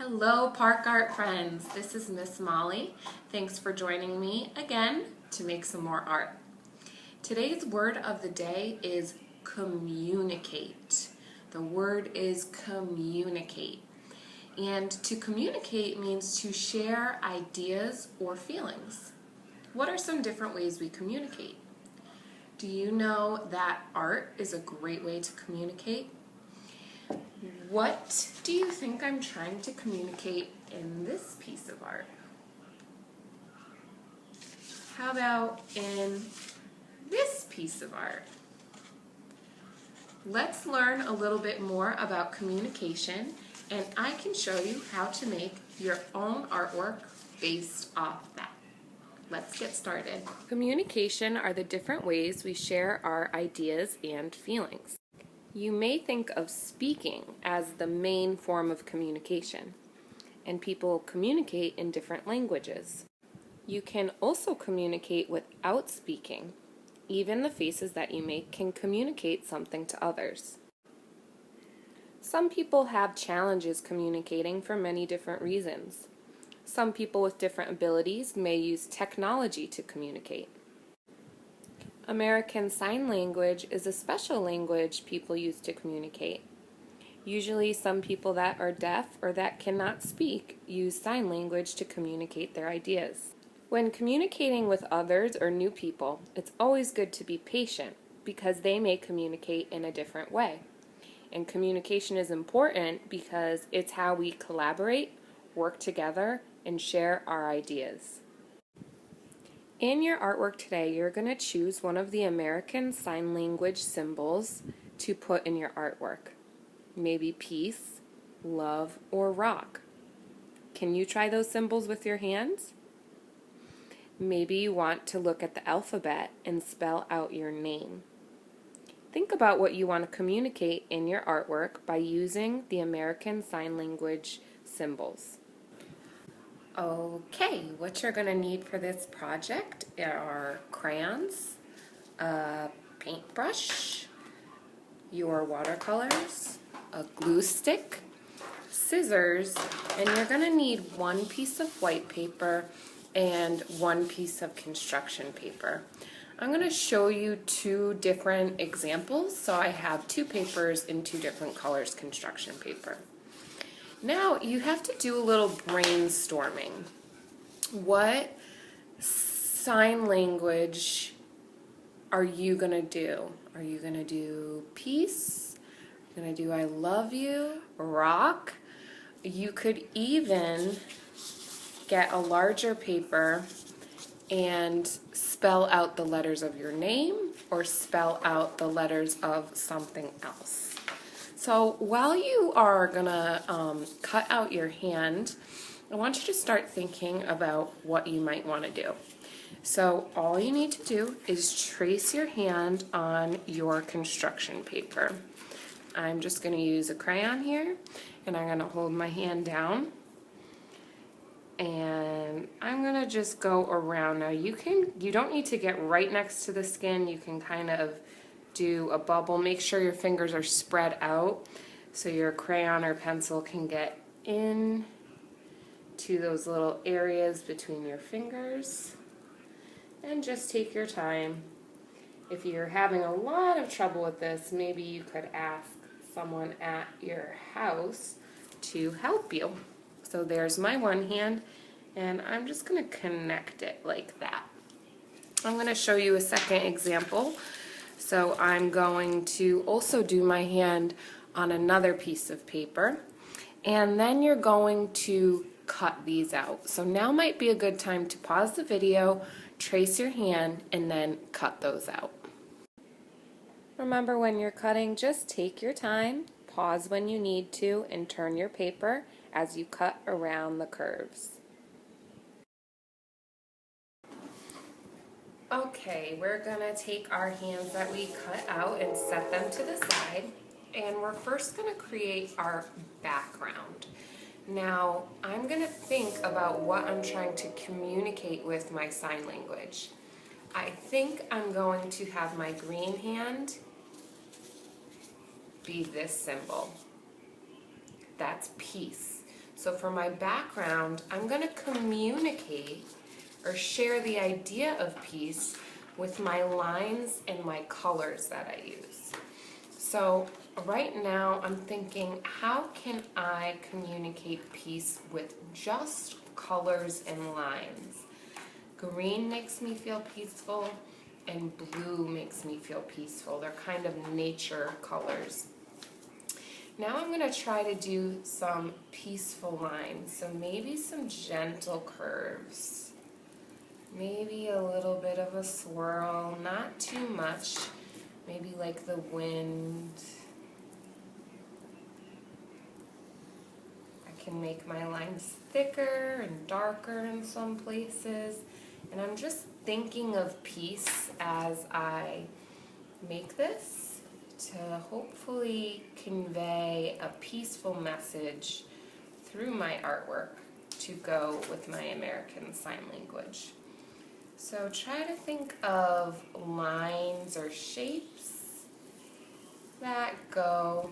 Hello Park Art friends, this is Miss Molly. Thanks for joining me again to make some more art. Today's word of the day is communicate. The word is communicate. And to communicate means to share ideas or feelings. What are some different ways we communicate? Do you know that art is a great way to communicate? What do you think I'm trying to communicate in this piece of art? How about in this piece of art? Let's learn a little bit more about communication, and I can show you how to make your own artwork based off that. Let's get started. Communication are the different ways we share our ideas and feelings. You may think of speaking as the main form of communication, and people communicate in different languages. You can also communicate without speaking. Even the faces that you make can communicate something to others. Some people have challenges communicating for many different reasons. Some people with different abilities may use technology to communicate. American Sign Language is a special language people use to communicate. Usually some people that are deaf or that cannot speak use sign language to communicate their ideas. When communicating with others or new people, it's always good to be patient because they may communicate in a different way. And communication is important because it's how we collaborate, work together, and share our ideas. In your artwork today, you're going to choose one of the American Sign Language symbols to put in your artwork. Maybe peace, love, or rock. Can you try those symbols with your hands? Maybe you want to look at the alphabet and spell out your name. Think about what you want to communicate in your artwork by using the American Sign Language symbols. Okay, what you're going to need for this project are crayons, a paintbrush, your watercolors, a glue stick, scissors, and you're going to need one piece of white paper and one piece of construction paper. I'm going to show you two different examples, so I have two papers in two different colors construction paper. Now you have to do a little brainstorming. What sign language are you going to do? Are you going to do peace? Are you going to do I love you? Rock? You could even get a larger paper and spell out the letters of your name or spell out the letters of something else. So while you are gonna cut out your hand, I want you to start thinking about what you might want to do. So all you need to do is trace your hand on your construction paper. I'm just going to use a crayon here, and I'm going to hold my hand down, and I'm going to just go around. Now you don't need to get right next to the skin. You can kind of do a bubble. Make sure your fingers are spread out so your crayon or pencil can get in to those little areas between your fingers. And just take your time. If you're having a lot of trouble with this, maybe you could ask someone at your house to help you. So there's my one hand, and I'm just going to connect it like that. I'm going to show you a second example. So I'm going to also do my hand on another piece of paper, and then you're going to cut these out. So now might be a good time to pause the video, trace your hand, and then cut those out. Remember, when you're cutting, just take your time, pause when you need to, and turn your paper as you cut around the curves. Okay, we're going to take our hands that we cut out and set them to the side, and we're first going to create our background. Now, I'm going to think about what I'm trying to communicate with my sign language. I think I'm going to have my green hand be this symbol. That's peace. So for my background, I'm going to communicate or share the idea of peace with my lines and my colors that I use. So right now I'm thinking, how can I communicate peace with just colors and lines? Green makes me feel peaceful and blue makes me feel peaceful. They're kind of nature colors. Now I'm going to try to do some peaceful lines, so maybe some gentle curves. Maybe a little bit of a swirl, not too much, maybe like the wind. I can make my lines thicker and darker in some places, and I'm just thinking of peace as I make this to hopefully convey a peaceful message through my artwork to go with my American Sign Language. So try to think of lines or shapes that go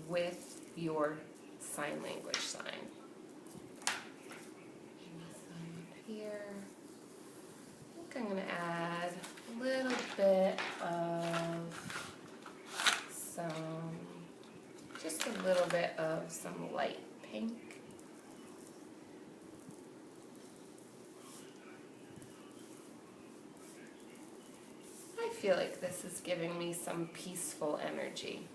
with your sign language sign. Here, I think I'm going to add a little bit of just a little bit of some light pink. I feel like this is giving me some peaceful energy.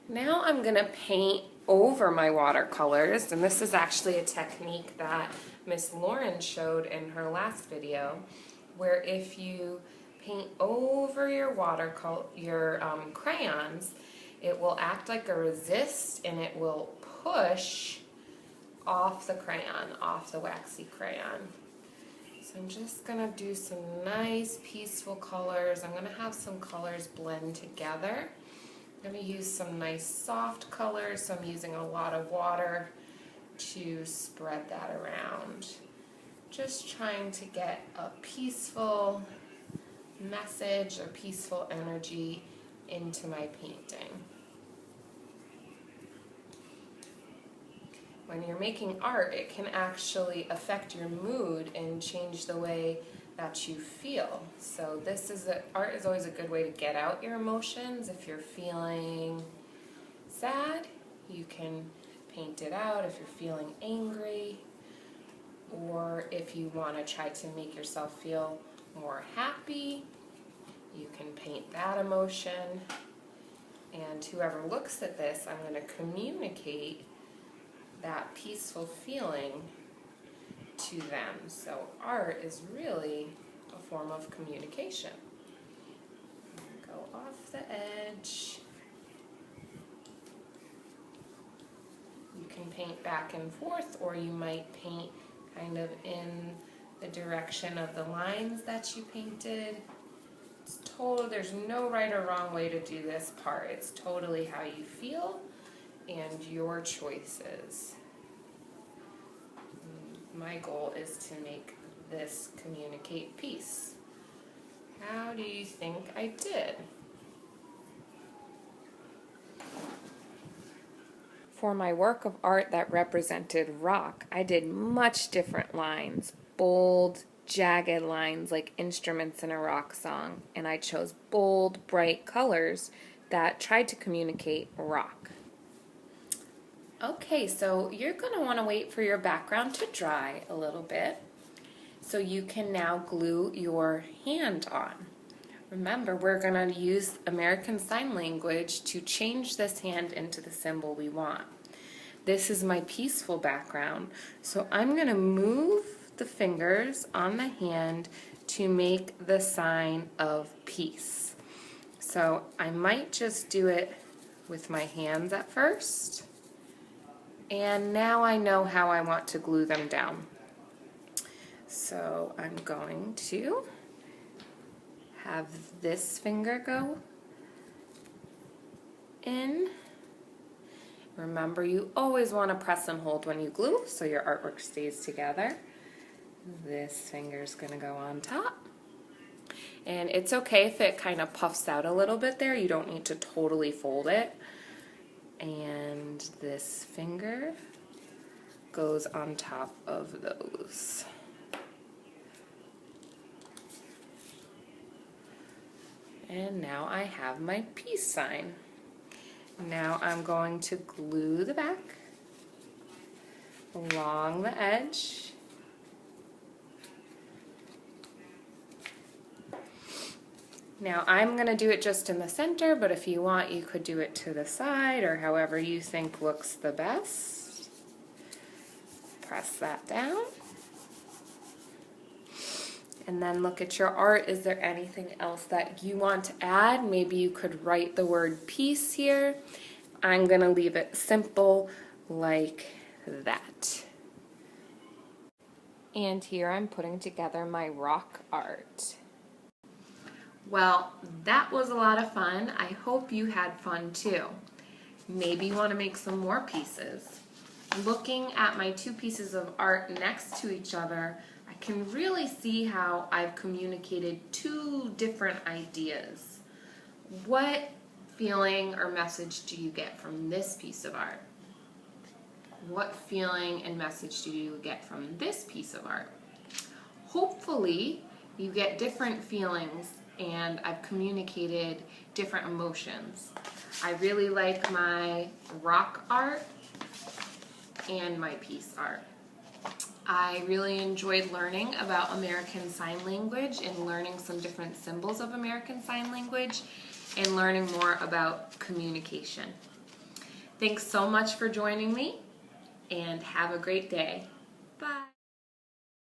Now I'm going to paint over my watercolors, and this is actually a technique that Miss Lauren showed in her last video, where if you paint over your crayons, it will act like a resist and it will push off the crayon, off the waxy crayon. So I'm just going to do some nice peaceful colors. I'm going to have some colors blend together. I'm going to use some nice soft colors, so I'm using a lot of water to spread that around. Just trying to get a peaceful message, a peaceful energy into my painting. When you're making art, it can actually affect your mood and change the way that you feel. So art is always a good way to get out your emotions. If you're feeling sad, you can paint it out. If you're feeling angry, or if you want to try to make yourself feel more happy, you can paint that emotion. And whoever looks at this, I'm going to communicate that peaceful feeling to them. So art is really a form of communication. Go off the edge. You can paint back and forth, or you might paint kind of in the direction of the lines that you painted. There's no right or wrong way to do this part. It's totally how you feel and your choices. My goal is to make this communicate peace. How do you think I did? For my work of art that represented rock, I did much different lines, bold, jagged lines like instruments in a rock song, and I chose bold, bright colors that tried to communicate rock. Okay, so you're going to want to wait for your background to dry a little bit so you can now glue your hand on. Remember, we're going to use American Sign Language to change this hand into the symbol we want. This is my peaceful background, so I'm going to move the fingers on the hand to make the sign of peace. So I might just do it with my hands at first. And now I know how I want to glue them down. So I'm going to have this finger go in. Remember, you always want to press and hold when you glue so your artwork stays together. This finger's going to go on top. And it's okay if it kind of puffs out a little bit there. You don't need to totally fold it. And this finger goes on top of those. And now I have my peace sign. Now I'm going to glue the back along the edge. Now I'm going to do it just in the center, but if you want, you could do it to the side or however you think looks the best. Press that down. And then look at your art. Is there anything else that you want to add? Maybe you could write the word peace here. I'm going to leave it simple like that. And here I'm putting together my rock art. Well, that was a lot of fun. I hope you had fun too. Maybe you want to make some more pieces. Looking at my two pieces of art next to each other, I can really see how I've communicated two different ideas. What feeling or message do you get from this piece of art? What feeling and message do you get from this piece of art? Hopefully you get different feelings and I've communicated different emotions. I really like my rock art and my piece art. I really enjoyed learning about American Sign Language and learning some different symbols of American Sign Language and learning more about communication. Thanks so much for joining me and have a great day. Bye.